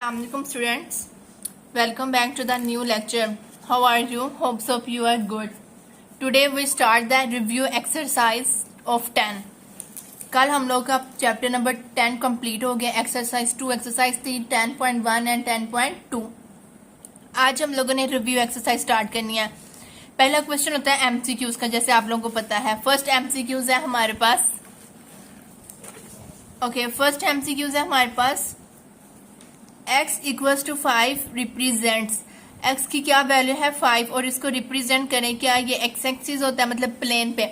Assalamualaikum students, welcome back to the new lecture. How are you? Hopes of you are good. Today we start the review exercise of 10. कल हम लोग का chapter number 10 complete हो गया. Exercise 2, exercise 3, 10.1 and 10.2. आज हम लोगों ने रिव्यू एक्सरसाइज स्टार्ट करनी है. पहला क्वेश्चन होता है एमसीक्यूज का, जैसे आप लोगों को पता है. फर्स्ट एमसीक्यूज है हमारे पास. फर्स्ट एमसीक्यूज है हमारे पास. x equals to 5 represents. x की क्या वैल्यू है 5 और इसको रिप्रेजेंट करें. क्या ये x एक्सिस होता है, मतलब प्लेन पे.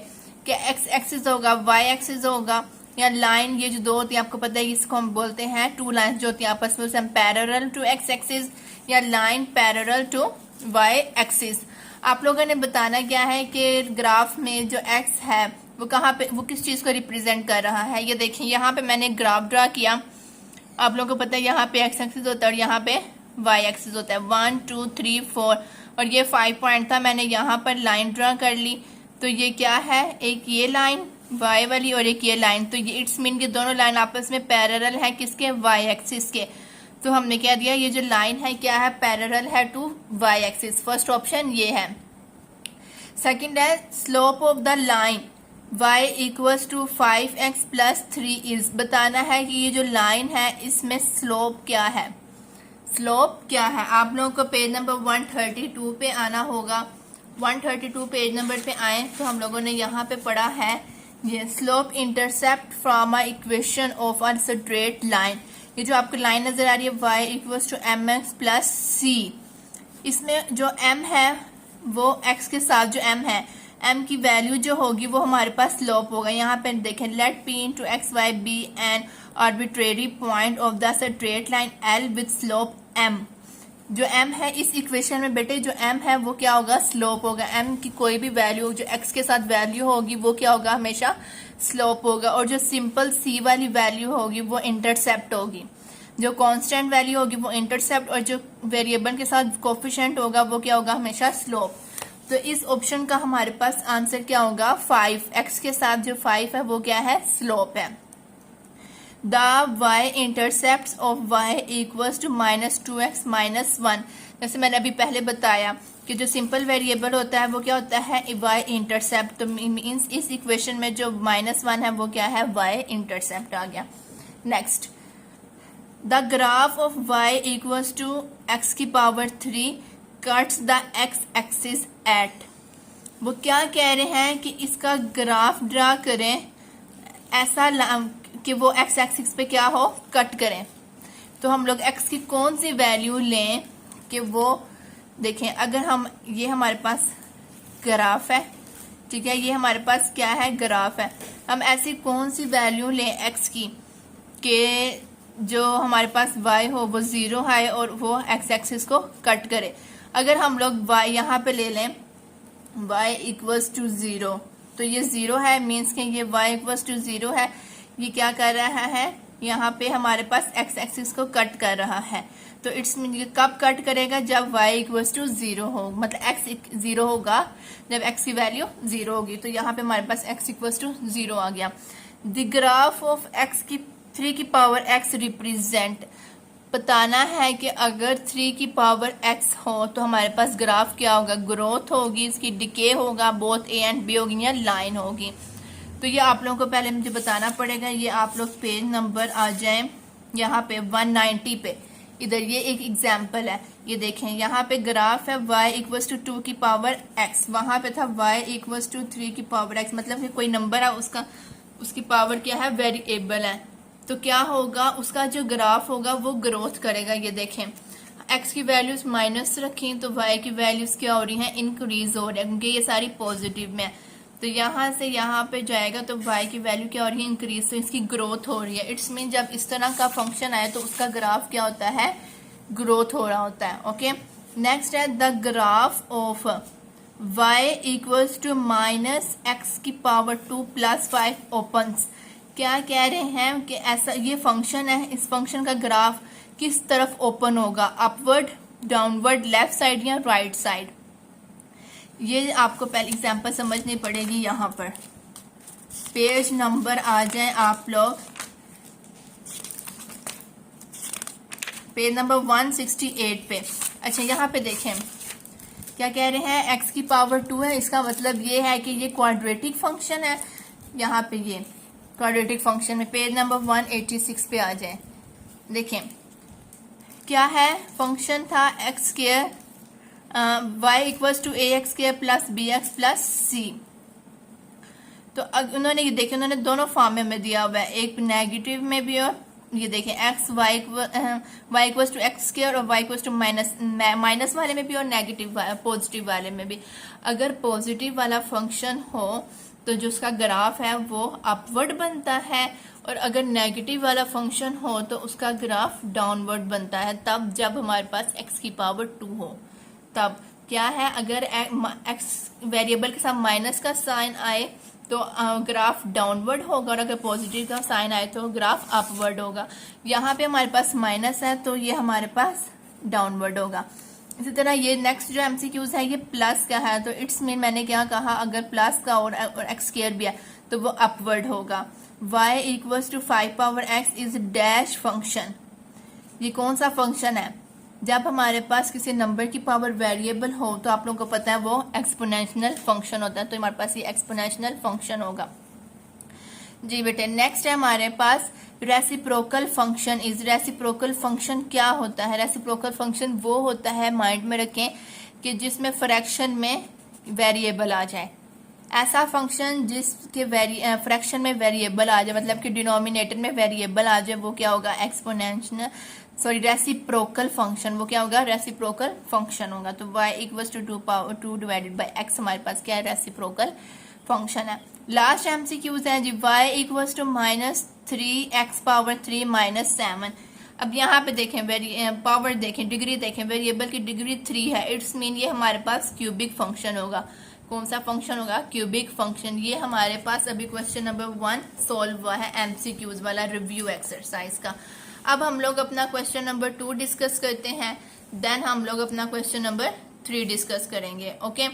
क्या x एक्सिस होगा, y एक्सिस होगा, या लाइन ये जो दो होती है आपको पता है इसको हम बोलते हैं टू लाइन जो होती है आपस में, उसे हम पैरेलल टू x एक्सिस या line parallel to y axis. आप लोगों ने बताना क्या है कि ग्राफ में जो x है वो कहाँ पे, वो किस चीज को रिप्रेजेंट कर रहा है. ये देखिए यहाँ पे मैंने ग्राफ ड्रा किया. आप लोगों को पता है यहाँ पे x एक्सिस होता है और यहाँ पे y एक्सिस होता है. 1 2 3 4 और ये 5 पॉइंट था. मैंने यहाँ पर लाइन ड्रा कर ली. तो ये क्या है, एक ये लाइन y वाली और एक ये लाइन. तो ये इट्स मीन कि दोनों लाइन आपस में पैरेलल है किसके, y एक्सिस के. तो हमने क्या दिया, ये जो लाइन है क्या है, पैरेलल है to y axis. First option ये है. सेकंड है slope of the line y equals to 5x plus 3 is. बताना है कि ये जो लाइन है इसमें स्लोप क्या है. स्लोप क्या है, आप लोगों को पेज नंबर 132 पे आना होगा. 132 पेज नंबर पे आए तो हम लोगों ने यहाँ पे पढ़ा है ये slope intercept from a equation of a straight line. ये जो आपको लाइन नजर आ रही है y equals to mx plus c. इसमें जो m है वो x के साथ जो m है, m की वैल्यू जो होगी वो हमारे पास स्लोप होगा. यहाँ पे देखें, let p into x y be an arbitrary point of the straight line l with slope m. जो m है इस इक्वेशन में बेटे जो m है वो क्या होगा, स्लोप होगा. m की कोई भी वैल्यू जो x के साथ वैल्यू होगी वो क्या होगा, हमेशा स्लोप होगा. और जो सिंपल c वाली वैल्यू होगी वो इंटरसेप्ट होगी. जो कांस्टेंट वैल्यू होगी वो इंटरसेप्ट और जो वेरिएबल के साथ कोफिशिएंट होगा वो क्या होगा, हमेशा स्लोप. तो इस ऑप्शन का हमारे पास आंसर क्या होगा, 5. x के साथ जो 5 है वो क्या है, स्लोप है. The y intercept of y equals to -2x minus 1. जैसे मैंने अभी पहले बताया कि जो सिंपल वेरिएबल होता है वो क्या होता है, y इंटरसेप्ट. तो मीन्स इस इक्वेशन में जो -1 है वो क्या है, y इंटरसेप्ट आ गया. Next, the graph of y equals to x की power 3 cuts the x axis at. वो क्या कह रहे हैं कि इसका ग्राफ ड्रा करें ऐसा कि वो x एक्सिस पे क्या हो, कट करें. तो हम लोग x की कौन सी वैल्यू लें कि वो देखें. अगर हम, ये हमारे पास ग्राफ है, ठीक है, ये हमारे पास क्या है, ग्राफ है. हम ऐसी कौन सी वैल्यू लें x की कि जो हमारे पास y हो वो 0 है और वो x एक्सिस को कट करे. अगर हम लोग y यहाँ पे ले लें, y इक्वल्स टू 0, तो ये 0 है, मीन्स कि ये y इक्वल्स टू 0 है. ये क्या कर रहा है, यहाँ पे हमारे पास x एक्सिस को कट कर रहा है. तो इट्स मीन कब कट करेगा, जब y इक्वल्स टू 0 हो, मतलब x 0 होगा जब x की वैल्यू 0 होगी. तो यहाँ पे हमारे पास x इक्वल्स टू 0 आ गया. द ग्राफ ऑफ x की 3 की पावर x रिप्रेजेंट. बताना है कि अगर 3 की पावर x हो तो हमारे पास ग्राफ क्या होगा, ग्रोथ होगी, इसकी डिके होगा, बोथ a एंड b होगी या लाइन होगी. तो ये आप लोगों को पहले मुझे बताना पड़ेगा. ये आप लोग पेज नंबर आ जाएं यहाँ पे 190 पे. इधर ये एक एग्जाम्पल है, ये देखें यहाँ पे ग्राफ है y इक्वल्स टू 2 की पावर x. वहां पे था y इक्वल्स टू 3 की पावर x, मतलब कि कोई नंबर है उसकी पावर क्या है, वेरिएबल है. तो क्या होगा, उसका जो ग्राफ होगा वो ग्रोथ करेगा. ये देखें, x की वैल्यूज माइनस रखी तो y की वैल्यूज क्या हो रही हैं, इंक्रीज हो रही है, क्योंकि ये सारी पॉजिटिव में है. तो यहाँ से यहाँ पे जाएगा तो y की वैल्यू क्या हो रही है, इंक्रीज. तो इसकी ग्रोथ हो रही है. इट्स मीन जब इस तरह का फंक्शन आए तो उसका ग्राफ क्या होता है, ग्रोथ हो रहा होता है. ओके, नेक्स्ट है the graph of y equals to -x की पावर 2 प्लस 5 ओपन्स. क्या कह रहे हैं कि ऐसा ये फंक्शन है, इस फंक्शन का ग्राफ किस तरफ ओपन होगा, अपवर्ड, डाउनवर्ड, लेफ्ट साइड या राइट साइड. ये आपको पहले एग्जांपल समझनी पड़ेगी. यहाँ पर पेज नंबर आ जाए आप लोग पेज नंबर 168 पे। अच्छा यहाँ पे देखें क्या कह रहे हैं, एक्स की पावर 2 है, इसका मतलब ये है कि ये क्वाड्रेटिक फंक्शन है। यहाँ पे ये क्वाड्रेटिक फंक्शन में पेज नंबर 186 पे आ जाए। देखें क्या है, फंक्शन था x square y equals to a x square plus b x plus c. तो उन्होंने ये देखें, उन्होंने दोनों फॉर्म में दिया हुआ है, एक नेगेटिव में भी और ये देखें x y equals to x square और वाई इक्वल्स टू माइनस वाले में भी और नेगेटिव पॉजिटिव वाले में भी। अगर पॉजिटिव वाला फंक्शन हो तो जो उसका ग्राफ है वो अपवर्ड बनता है, और अगर नेगेटिव वाला फंक्शन हो तो उसका ग्राफ डाउनवर्ड बनता है। तब जब हमारे पास एक्स की पावर 2 हो तब क्या है, अगर एक्स वेरिएबल के साथ माइनस का साइन आए तो ग्राफ डाउनवर्ड होगा, और अगर पॉजिटिव का साइन आए तो ग्राफ अपवर्ड होगा। यहाँ पे हमारे पास माइनस है तो ये हमारे पास डाउनवर्ड होगा। इसी तरह ये नेक्स्ट जो एमसीक्यूज है ये प्लस का है, तो इट्स मीन मैंने क्या कहा, अगर प्लस का और एक्स स्क्वायर भी है तो वो अपवर्ड होगा। y equals to 5 power x is dash function. ये कौन सा फंक्शन है, जब हमारे पास किसी नंबर की पावर वेरिएबल हो तो आप लोगों को पता है वो एक्सपोनेंशियल फंक्शन होता है, तो हमारे पास ये एक्सपोनेंशियल फंक्शन होगा। जी बेटे नेक्स्ट है हमारे पास reciprocal function is. Reciprocal function क्या होता है, रेसिप्रोकल फंक्शन वो होता है, माइंड में रखें, कि जिसमें फ्रैक्शन में वेरिएबल आ जाए। ऐसा फंक्शन जिसके फ्रैक्शन में वेरिएबल आ जाए, मतलब कि डिनोमिनेटर में वेरिएबल आ जाए, वो क्या होगा, रेसिप्रोकल फंक्शन। वो क्या होगा, रेसिप्रोकल फंक्शन होगा। तो y equals to 2 divided by x हमारे पास क्या है, रेसिप्रोकल फंक्शन है। लास्ट एमसीक्यूज है जी, y equals to -3x power 3 minus 7। अब यहाँ पे देखें पावर देखें, डिग्री देखें, वेरिएबल की डिग्री 3 है, इट्स मीन ये हमारे पास क्यूबिक फंक्शन होगा। कौन सा फंक्शन होगा, क्यूबिक फंक्शन। ये हमारे पास अभी क्वेश्चन नंबर 1 सॉल्व हुआ है, एमसीक्यूज वाला रिव्यू एक्सरसाइज का। अब हम लोग अपना क्वेश्चन नंबर 2 डिस्कस करते हैं, देन हम लोग अपना क्वेश्चन नंबर 3 डिस्कस करेंगे। ओके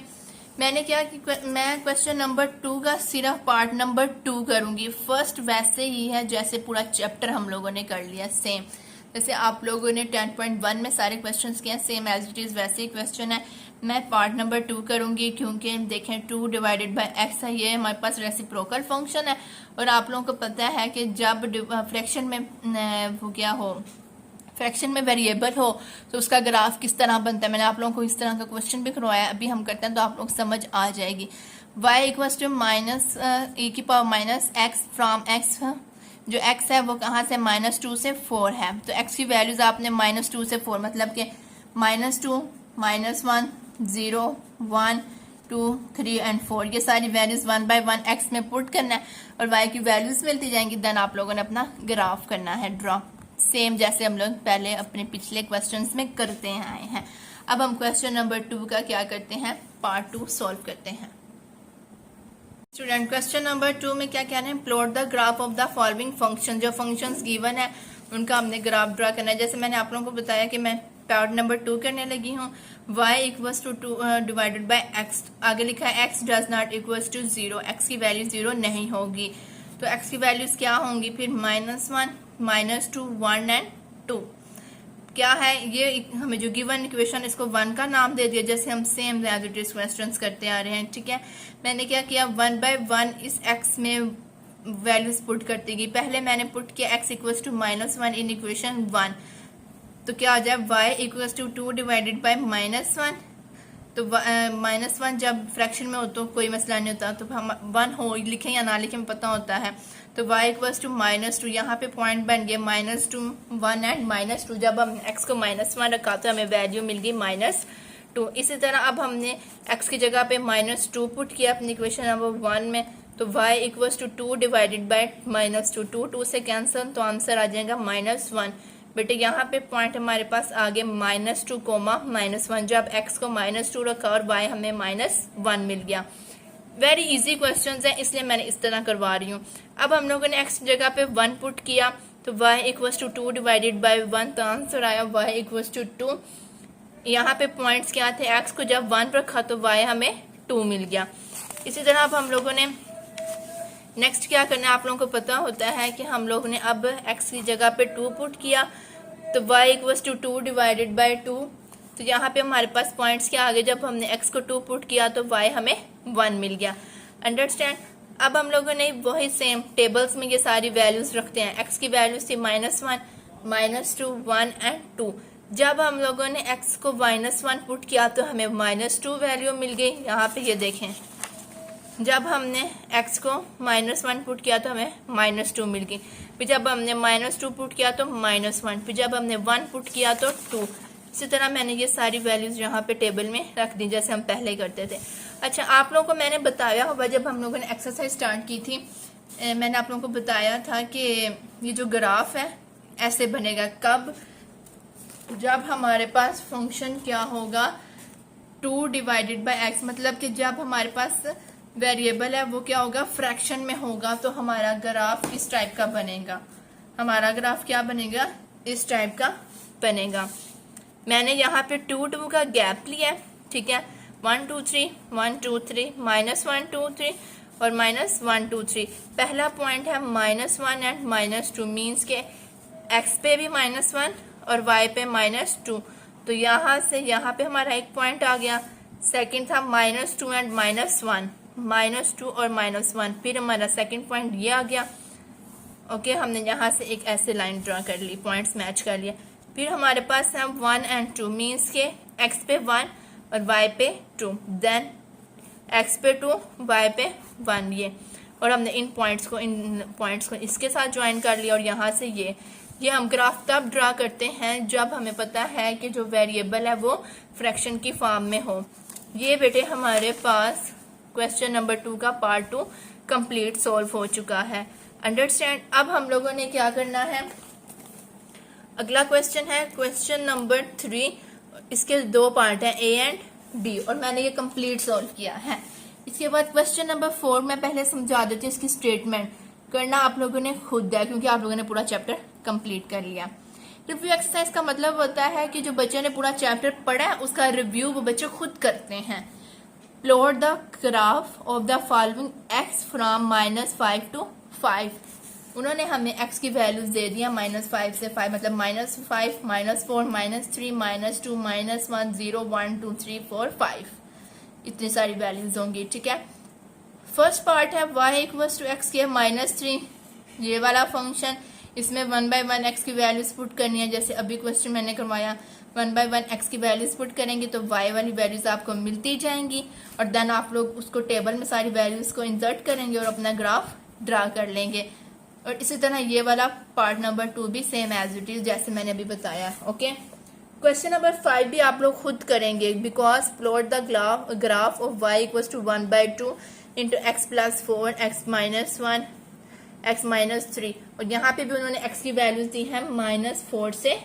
मैंने क्या कि मैं क्वेश्चन नंबर 2 का सिर्फ पार्ट नंबर 2 करूंगी। फर्स्ट वैसे ही है जैसे पूरा चैप्टर हम लोगों ने कर लिया, सेम जैसे आप लोगों ने 10.1 में सारे क्वेश्चंस किए, सेम एज इट इज वैसे ही क्वेश्चन है। मैं पार्ट नंबर 2 करूंगी क्योंकि देखें 2 डिवाइडेड बाय x है, ये हमारे पास रेसिप्रोकल फंक्शन है, और आप लोगों को पता है कि जब फ्रैक्शन में वो क्या हो, फ्रैक्शन में वेरिएबल हो तो उसका ग्राफ किस तरह बनता है। मैंने आप लोगों को इस तरह का क्वेश्चन भी करवाया, अभी हम करते हैं तो आप लोग समझ आ जाएगी। y equals to minus e की power minus x from x, जो x है वो कहाँ से, -2 से 4 है। तो x की वैल्यूज आपने -2 से 4 मतलब कि -2, -1, 0, 1, 2, 3 एंड 4 ये सारी वैल्यूज 1 बाय 1 x में पुट करना है और y की वैल्यूज मिलती जाएंगी। देन आप लोगों ने अपना ग्राफ करना है ड्रॉ, सेम जैसे हम लोग पहले अपने पिछले क्वेश्चंस में करते आए हैं। अब हम क्वेश्चन नंबर 2 का क्या करते हैं, पार्ट 2 सॉल्व करते हैं। स्टूडेंट क्वेश्चन नंबर 2 में क्या कहना है, plot the graph of the following function. जो फंक्शंस गिवन है उनका हमने ग्राफ ड्रा करना है। जैसे मैंने आप लोगों को बताया कि मैं पार्ट नंबर 2 करने लगी हूँ। y equals to 2 divided by x, आगे लिखा है x does not equals to 0, x की वैल्यू 0 नहीं होगी। तो x की वैल्यूज क्या होंगी फिर, -1, -2, 1 एंड 2। क्या है ये, हमें जो गिवन इक्वेशन इसको 1 का नाम दे दिया, जैसे हम same as it is questions करते आ रहे हैं। ठीक है, मैंने क्या किया, 1 बाय 1 इस x में वैल्यूज पुट करती गई। पहले मैंने पुट किया x equals to -1 in equation 1, तो क्या आ जाए y equals to 2 divided by -1। तो -1 जब फ्रैक्शन में हो तो कोई मसला नहीं होता, तो हम 1 हो लिखें या ना लिखें पता होता है। तो y इक्वल्स टू -2, यहाँ पे पॉइंट बन गया -2, 1 एंड -2। जब हम x को -1 रखा तो हमें वैल्यू मिल गई -2। इसी तरह अब हमने x की जगह पे -2 पुट किया अपनी इक्वेशन नंबर 1 में, तो y equals to 2 divided by -2, 2 से कैंसिल तो आंसर आ जाएगा -1। बेटे यहाँ पे पॉइंट हमारे पास आ गए -2, -1। जब x को -2 रखा और y हमें -1 मिल गया। वेरी इजी क्वेश्चंस हैं इसलिए मैंने इस तरह करवा रही हूँ। अब हम लोगों ने x जगह पे 1 पुट किया तो y equals to 2 divided by 1, तो आंसर आया y इक्वल्स टू 2। यहाँ पे पॉइंट्स क्या थे, x को जब 1 रखा तो y हमें 2 मिल गया। इसी तरह अब हम लोगों ने नेक्स्ट क्या करना है, आप लोगों को पता होता है कि हम लोगों ने अब x की जगह पे 2 पुट किया तो y equals to 2 divided by 2। तो यहाँ पे हमारे पास पॉइंट्स क्या आ गए, जब हमने x को 2 पुट किया तो y हमें 1 मिल गया। अंडरस्टैंड। अब हम लोगों ने वही सेम टेबल्स में ये सारी वैल्यूज रखते हैं। x की वैल्यूज थी -1, -2, 1 एंड 2। जब हम लोगों ने x को -1 पुट किया तो हमें -2 वैल्यू मिल गई। यहाँ पे ये देखें, जब हमने x को -1 पुट किया तो हमें -2 मिल गई। फिर जब हमने -2 पुट किया तो -1, फिर जब हमने 1 पुट किया तो 2। इसी तरह मैंने ये सारी वैल्यूज यहाँ पे टेबल में रख दी जैसे हम पहले करते थे। अच्छा, आप लोगों को मैंने बताया होगा जब हम लोगों ने एक्सरसाइज स्टार्ट की थी, मैंने आप लोगों को बताया था कि ये जो ग्राफ है ऐसे बनेगा। कब? जब हमारे पास फंक्शन क्या होगा, 2 डिवाइडेड बाई एक्स, मतलब कि जब हमारे पास वेरिएबल है वो क्या होगा, फ्रैक्शन में होगा, तो हमारा ग्राफ इस टाइप का बनेगा। हमारा ग्राफ क्या बनेगा, इस टाइप का बनेगा। मैंने यहाँ पे 2 2 का गैप लिया है, ठीक है। 1 2 3 1 2 3 -1 2 3 और -1 2 3। पहला पॉइंट है -1 एंड -2, मीन्स के x पे भी -1 और y पे -2। तो यहाँ से यहाँ पे हमारा एक पॉइंट आ गया। सेकंड था -2 एंड -1, -2 और -1, फिर हमारा सेकंड पॉइंट ये आ गया। ओके, हमने यहाँ से एक ऐसे लाइन ड्रा कर ली, पॉइंट्स मैच कर लिया। फिर हमारे पास है 1 एंड 2, मीन्स के x पे 1 और y पे 2, देन x पे 2 y पे 1, ये। और हमने इन पॉइंट्स को इसके साथ ज्वाइन कर लिया। और यहाँ से ये हम ग्राफ तब ड्रा करते हैं जब हमें पता है कि जो वेरिएबल है वो फ्रैक्शन की फॉर्म में हो। ये बेटे हमारे पास क्वेश्चन नंबर 2 का पार्ट 2 कंप्लीट सॉल्व हो चुका है। अंडरस्टैंड। अब हम लोगों ने क्या करना है, अगला क्वेश्चन है क्वेश्चन नंबर 3। इसके 2 पार्ट हैं, ए एंड डी, और मैंने ये कंप्लीट सॉल्व किया है। इसके बाद क्वेश्चन नंबर 4 मैं पहले समझा देती हूँ। इसकी स्टेटमेंट करना आप लोगों ने खुद है, क्योंकि आप लोगों ने पूरा चैप्टर कंप्लीट कर लिया। रिव्यू एक्सरसाइज का मतलब होता है कि जो बच्चे ने पूरा चैप्टर पढ़ा है उसका रिव्यू वो बच्चे खुद करते हैं। Plot the graph of the following x from -5 to 5। उन्होंने हमें x की वैल्यूज दे दिया -5 से 5, मतलब -5, -4, -3, -2, -1, 0, 1, 2, 3, 4, 5, इतनी सारी वैल्यूज होंगी, ठीक है। फर्स्ट पार्ट है y इक्वल्स टू x के -3, ये वाला फंक्शन। इसमें 1/1 x की वैल्यूज पुट करनी है, जैसे अभी क्वेश्चन मैंने करवाया। 1/1 x की वैल्यूज पुट करेंगे तो y वाली वैल्यूज आपको मिलती जाएंगी, और देन आप लोग उसको टेबल में सारी वैल्यूज को इंसर्ट करेंगे और अपना ग्राफ ड्रा कर लेंगे। और इसी तरह ये वाला पार्ट नंबर 2 भी सेम एज इट इज जैसे मैंने अभी बताया। ओके, क्वेश्चन नंबर 5 भी आप लोग खुद करेंगे। Because plot the graph of y equals to 1/2 into x + 4 x - 1 x - 3। और यहाँ पे भी उन्होंने x की वैल्यूज दी है -5 से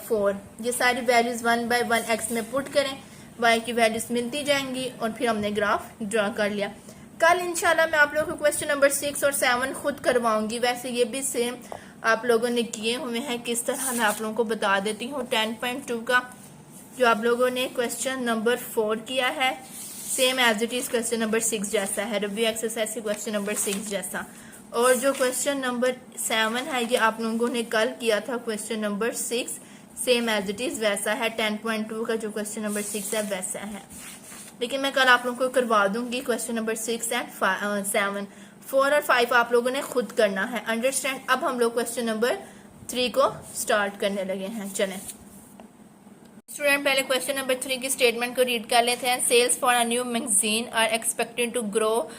4। ये सारी वैल्यूज 1/1 x में पुट करें, y की वैल्यूज मिलती जाएंगी, और फिर हमने ग्राफ ड्रा कर लिया। कल इंशाल्लाह मैं आप लोगों को क्वेश्चन नंबर 6 और 7 खुद करवाऊंगी। वैसे ये भी सेम आप लोगों ने किए हुए हैं, किस तरह मैं आप लोगों को बता देती हूँ। 10.2 का जो आप लोगों ने क्वेश्चन नंबर 4 किया है, same as it is question number 6 जैसा है, रिव्यू एक्सरसाइज के क्वेश्चन नंबर 6 जैसा। और जो क्वेश्चन नंबर 7 है ये आप लोगों ने कल किया था question number 6, same as it is वैसा है। 10.2 का जो क्वेश्चन नंबर 6 है वैसा है, लेकिन मैं कल आप लोगों को करवा दूंगी क्वेश्चन नंबर 6 एंड 7। 4 और 5 आप लोगों ने खुद करना है। अंडरस्टैंड। अब हम लोग क्वेश्चन नंबर 3 को स्टार्ट करने लगे हैं। चलें स्टूडेंट, पहले क्वेश्चन नंबर 3 की स्टेटमेंट को रीड कर लेते हैं। Sales for a new magazine are expected to grow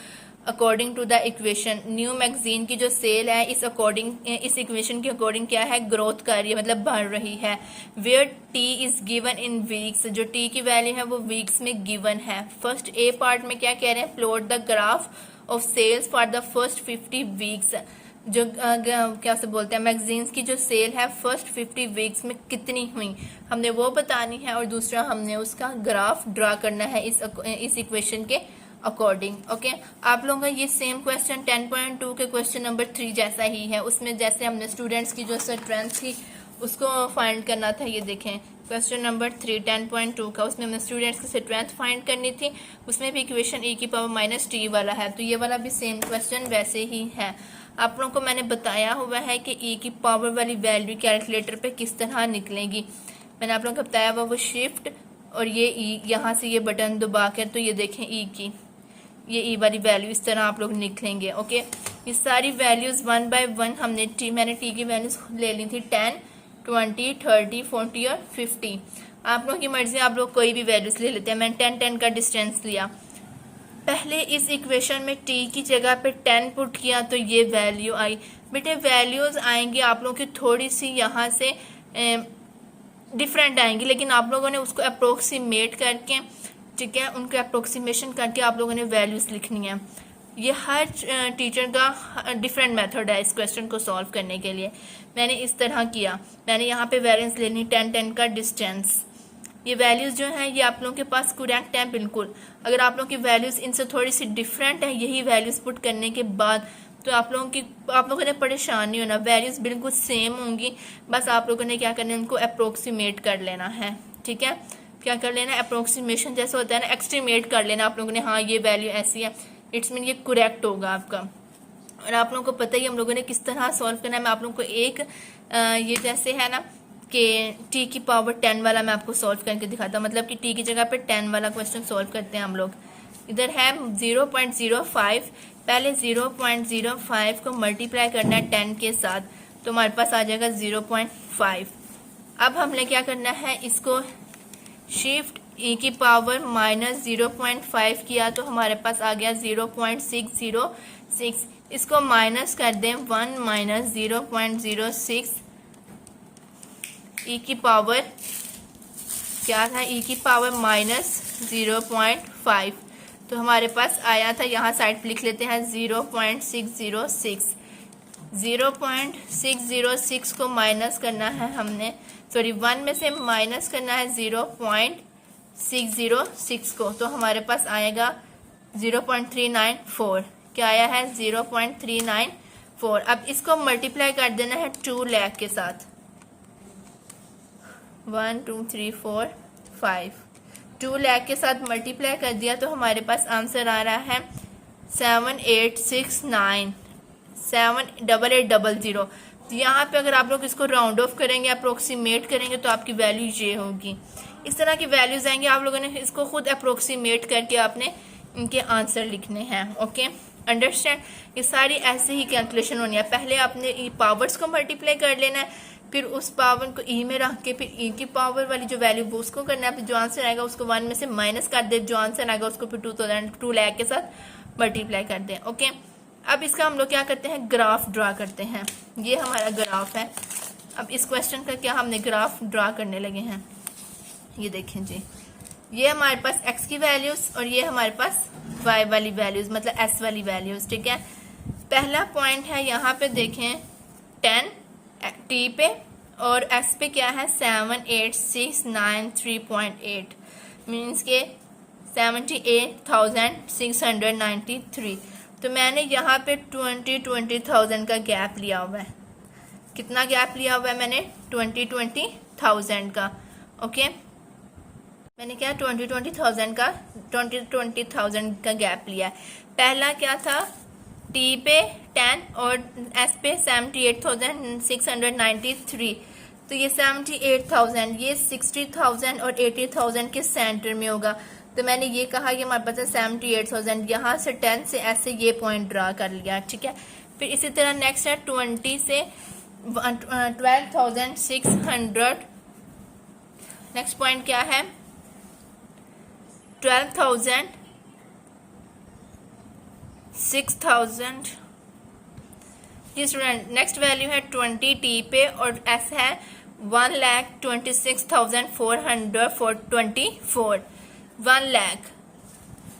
according to the equation. New magazine की जो सेल है इस इक्वेशन के अकॉर्डिंग क्या है, ग्रोथ कर रही है, मतलब बढ़ रही है। Where t is given in weeks, जो टी की वैल्यू है वो वीक्स में गिवन है। फर्स्ट ए पार्ट में क्या कह रहे हैं, plot the graph of sales for the first 50 weeks. जो क्या से बोलते हैं, मैगजीन्स की जो सेल है फर्स्ट 50 वीक्स में कितनी हुई हमने वो बतानी है, और दूसरा हमने उसका ग्राफ ड्रा करना है इस इक्वेशन के अकॉर्डिंग। ओके, आप लोगों का ये सेम क्वेश्चन 10.2 के क्वेश्चन नंबर 3 जैसा ही है। उसमें जैसे हमने स्टूडेंट्स की जो स्ट्रेंथ थी उसको फाइंड करना था, ये देखें क्वेश्चन नंबर 3 10.2 का, उसमें हमने स्टूडेंट्स की स्ट्रेंथ फाइंड करनी थी। उसमें भी इक्वेशन e की पावर -t वाला है, तो ये वाला भी सेम क्वेश्चन वैसे ही है। आप लोगों को मैंने बताया हुआ है कि ई की पावर वाली वैल्यू कैलकुलेटर पे किस तरह निकलेगी। मैंने आप लोगों को बताया हुआ वो शिफ्ट और ये ई, यहाँ से ये बटन दबा कर, तो ये देखें ई की ये ई वाली वैल्यू इस तरह आप लोग लिखेंगे। ओके, ये सारी वैल्यूज़ 1 बाय 1 मैंने टी की वैल्यूज़ ले ली थी 10, 20, 30, 40 और 50। आप लोगों की मर्जी, आप लोग कोई भी वैल्यूज़ ले लेते हैं। मैंने 10, 10 का डिस्टेंस लिया। पहले इस इक्वेशन में टी की जगह पे 10 पुट किया तो ये वैल्यू आई। बेटे वैल्यूज़ आएंगी आप लोगों की थोड़ी सी यहाँ से डिफरेंट आएंगी, लेकिन आप लोगों ने उसको अप्रोक्सीमेट करके, ठीक है, उनके अप्रोक्सीमेशन करके आप लोगों ने वैल्यूज़ लिखनी है। ये हर टीचर का डिफरेंट मेथड है इस क्वेश्चन को सॉल्व करने के लिए। मैंने इस तरह किया, मैंने यहाँ पे वैरियंस लेनी 10, 10 का डिस्टेंस। ये वैल्यूज़ जो हैं ये आप लोगों के पास करेक्ट हैं बिल्कुल। अगर आप लोगों की वैल्यूज़ इनसे थोड़ी सी डिफरेंट है, यही वैल्यूज़ पुट करने के बाद, तो आप लोगों ने परेशान नहीं होना, वैल्यूज़ बिल्कुल सेम होंगी। बस आप लोगों ने क्या करना है, उनको अप्रोक्सीमेट कर लेना है। ठीक है, क्या कर लेना है, अप्रोक्सीमेशन जैसे होता है ना, एक्सट्रीमेट कर लेना आप लोगों ने। हाँ, ये वैल्यू ऐसी है, इट्स मीन ये करेक्ट होगा आपका। और आप लोगों को पता ही हम लोगों ने किस तरह सॉल्व करना है। मैं आप लोगों को एक ये जैसे है ना कि टी की पावर 10 वाला मैं आपको सॉल्व करके दिखाता हूँ, मतलब कि टी की जगह पे 10 वाला क्वेश्चन सॉल्व करते हैं हम लोग। इधर है 0.05, पहले 0.05 को मल्टीप्लाई करना है 10 के साथ, तो हमारे पास आ जाएगा 0.5। अब हमने क्या करना है, इसको शिफ्ट ई की पावर माइनस 0.5 किया तो हमारे पास आ गया 0.606। इसको माइनस कर दें 1 माइनस 0.06 ई की पावर क्या था, ई की पावर माइनस 0.5, तो हमारे पास आया था, यहाँ साइड पे लिख लेते हैं 0.606। 0.606 को माइनस करना है हमने, सॉरी 1 में से माइनस करना है 0.606 को, तो हमारे पास आएगा 0.394। क्या आया है, 0.394। अब इसको मल्टीप्लाई कर देना है 2 लाख के साथ, 1 2 3 4 5, 2 लाख के साथ मल्टीप्लाई कर दिया तो हमारे पास आंसर आ रहा है 7869 78800। तो यहाँ पे अगर आप लोग इसको राउंड ऑफ करेंगे, अप्रोक्सीमेट करेंगे, तो आपकी वैल्यू ये होगी। इस तरह की वैल्यूज आएंगे, आप लोगों ने इसको खुद अप्रोक्सीमेट करके आपने इनके आंसर लिखने हैं। Okay, understand. ये सारी ऐसे ही कैलकुलेशन होनी है। पहले आपने ई पावर्स को मल्टीप्लाई कर लेना है, फिर उस पावर को ई में रख के फिर ई की पावर वाली जो वैल्यू वो उसको करना है, फिर जो आंसर आएगा उसको 1 में से माइनस कर दे, जो आंसर आएगा उसको फिर 2 लाख के साथ मल्टीप्लाई कर दें। ओके, अब इसका हम लोग क्या करते हैं, ग्राफ ड्रा करते हैं। ये हमारा ग्राफ है। अब इस क्वेश्चन का क्या हमने ग्राफ ड्रा करने लगे हैं, ये देखें जी, ये हमारे पास x की वैल्यूज और ये हमारे पास y वाली वैल्यूज, मतलब s वाली वैल्यूज। ठीक है, पहला पॉइंट है यहाँ पे देखें 10 t पे और s पे क्या है 78693.8, मीन्स के 78,693। तो मैंने यहाँ पे 20,000 का गैप लिया हुआ है। कितना गैप लिया हुआ है मैंने, 20,000 का। ओके, मैंने क्या 20,000 का गैप लिया। पहला क्या था, टी पे 10 और एस पे 78,693। तो ये 78,000, ये 60,000 और 80,000 के सेंटर में होगा। तो मैंने ये कहा कि हमारे पास 78,000, यहाँ से 10 से ऐसे ये पॉइंट ड्रा कर लिया। ठीक है, फिर इसी तरह नेक्स्ट है 20 से 12,600। नेक्स्ट पॉइंट क्या है 12,000, 6,000। जी स्टूडेंट, नेक्स्ट वैल्यू है 20 टी पे और एस है 1,26,424, 1 लाख।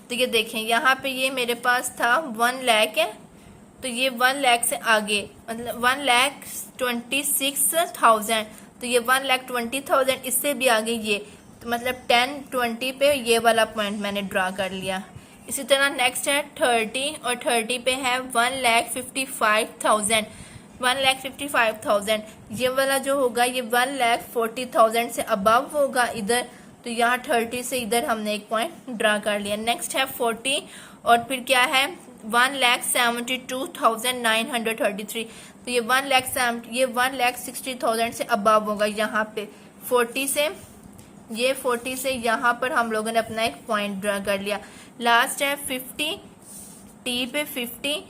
तो ये देखें यहाँ पे ये मेरे पास था 1 लाख है, तो ये 1 लाख से आगे मतलब 1,26,000, तो ये 1,20,000 इससे भी आगे ये, तो मतलब 10 20 पे ये वाला पॉइंट मैंने ड्रा कर लिया। इसी तरह नेक्स्ट है 30 और 30 पे है 1,55,000, 1,55,000। ये वाला जो होगा ये 1,40,000 से अबव होगा इधर, तो यहाँ 30 से इधर हमने एक पॉइंट ड्रा कर लिया। नेक्स्ट है 40 और फिर क्या है 1,72,933, तो ये 1,60,000 से अबव होगा यहाँ पे 40 से, ये 40 से यहाँ पर हम लोगों ने अपना एक पॉइंट ड्रा कर लिया। लास्ट है 50, टी पे 50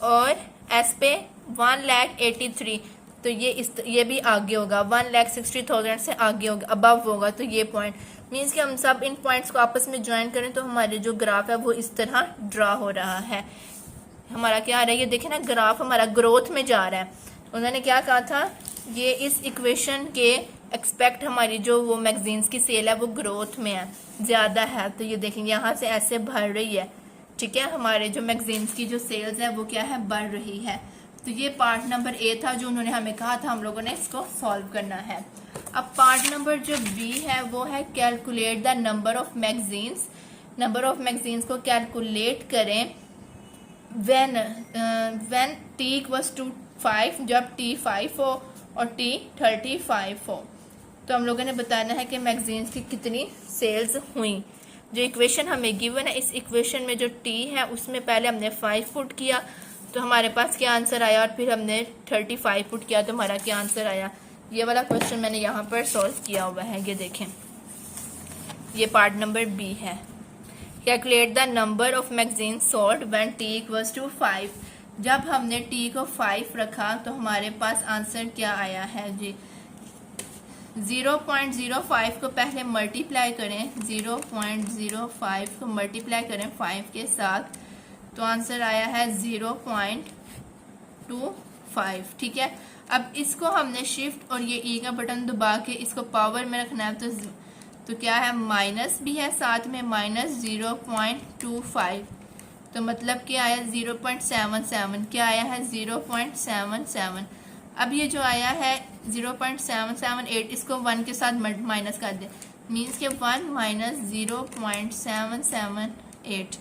और एस पे 1,83,000, तो ये भी आगे होगा 1,60,000 से आगे होगा, अबव होगा। तो ये पॉइंट मीन्स कि हम सब इन पॉइंट्स को आपस में ज्वाइन करें तो हमारे जो ग्राफ है वो इस तरह ड्रा हो रहा है। हमारा क्या आ रहा है, ये देखें ना, ग्राफ हमारा ग्रोथ में जा रहा है। उन्होंने क्या कहा था, ये इस इक्वेशन के एक्सपेक्ट हमारी जो वो मैगजीन्स की सेल है वो ग्रोथ में है, ज़्यादा है। तो ये देखेंगे यहाँ से ऐसे बढ़ रही है, ठीक है, हमारे जो मैगजीन्स की जो सेल्स है वो क्या है, बढ़ रही है। तो ये पार्ट नंबर ए था जो उन्होंने हमें कहा था हम लोगों ने इसको सॉल्व करना है। अब पार्ट नंबर जो बी है वो है calculate the number of magazines. Number of magazines को कैलकुलेट करें व्हेन t इक्वल्स टू 5, जब t 5 हो और t 35 हो। तो हम लोगों ने बताना है कि मैगजीन्स की कितनी सेल्स हुई। जो इक्वेशन हमें गिवन है, इस इक्वेशन में जो t है उसमें पहले हमने 5 पुट किया तो हमारे पास क्या आंसर आया, और फिर हमने 35 पुट किया तो हमारा क्या आंसर आया। ये वाला क्वेश्चन मैंने यहाँ पर सॉल्व किया हुआ है, ये देखें, ये पार्ट नंबर बी है। Calculate the number of magazine sold when t equals to 5। जब हमने t को 5 रखा तो हमारे पास आंसर क्या आया है जी, 0.05 को पहले मल्टीप्लाई करें, 0.05 को मल्टीप्लाई करें 5 के साथ, तो आंसर आया है 0.25, ठीक है। अब इसको हमने शिफ्ट और ये ई का बटन दबा के इसको पावर में रखना है, तो क्या है, माइनस भी है साथ में, माइनस 0.25, तो मतलब क्या आया 0.77, क्या आया है 0.77। अब ये जो आया है 0.778, इसको 1 के साथ माइनस कर दे, मीन्स के 1 माइनस 0.778,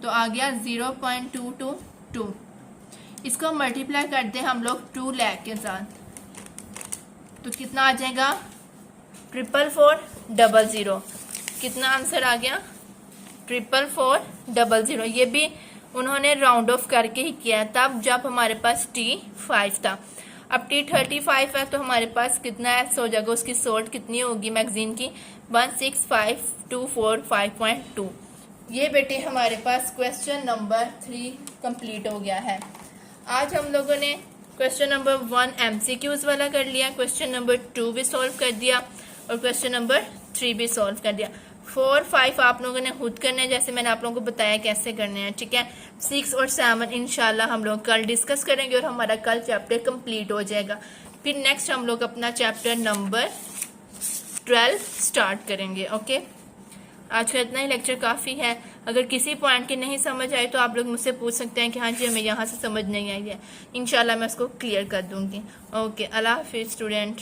तो आ गया 0.222। इसको मल्टीप्लाई कर दे हम लोग 2 लाख के साथ, तो कितना आ जाएगा 44400। कितना आंसर आ गया 44400। ये भी उन्होंने राउंड ऑफ करके ही किया, तब जब हमारे पास t 5 था। अब t 35 है तो हमारे पास कितना एक्स हो जाएगा, उसकी सोल्ड कितनी होगी मैगजीन की, 16524.5.2। ये बेटे हमारे पास क्वेश्चन नंबर 3 कंप्लीट हो गया है। आज हम लोगों ने क्वेश्चन नंबर 1 MCQs वाला कर लिया, क्वेश्चन नंबर 2 भी सॉल्व कर दिया और क्वेश्चन नंबर 3 भी सॉल्व कर दिया। 4, 5 आप लोगों ने खुद करने हैं, जैसे मैंने आप लोगों को बताया कैसे करने हैं, ठीक है। 6 और 7 इंशाल्लाह हम लोग कल डिस्कस करेंगे और हमारा कल चैप्टर कंप्लीट हो जाएगा। फिर नेक्स्ट हम लोग अपना चैप्टर नंबर 12 स्टार्ट करेंगे। ओके, आज का इतना ही लेक्चर काफ़ी है। अगर किसी पॉइंट की नहीं समझ आई तो आप लोग मुझसे पूछ सकते हैं कि हाँ जी हमें यहाँ से समझ नहीं आई है, इंशाल्लाह मैं उसको क्लियर कर दूँगी। ओके, अल्लाह हाफिज़ स्टूडेंट।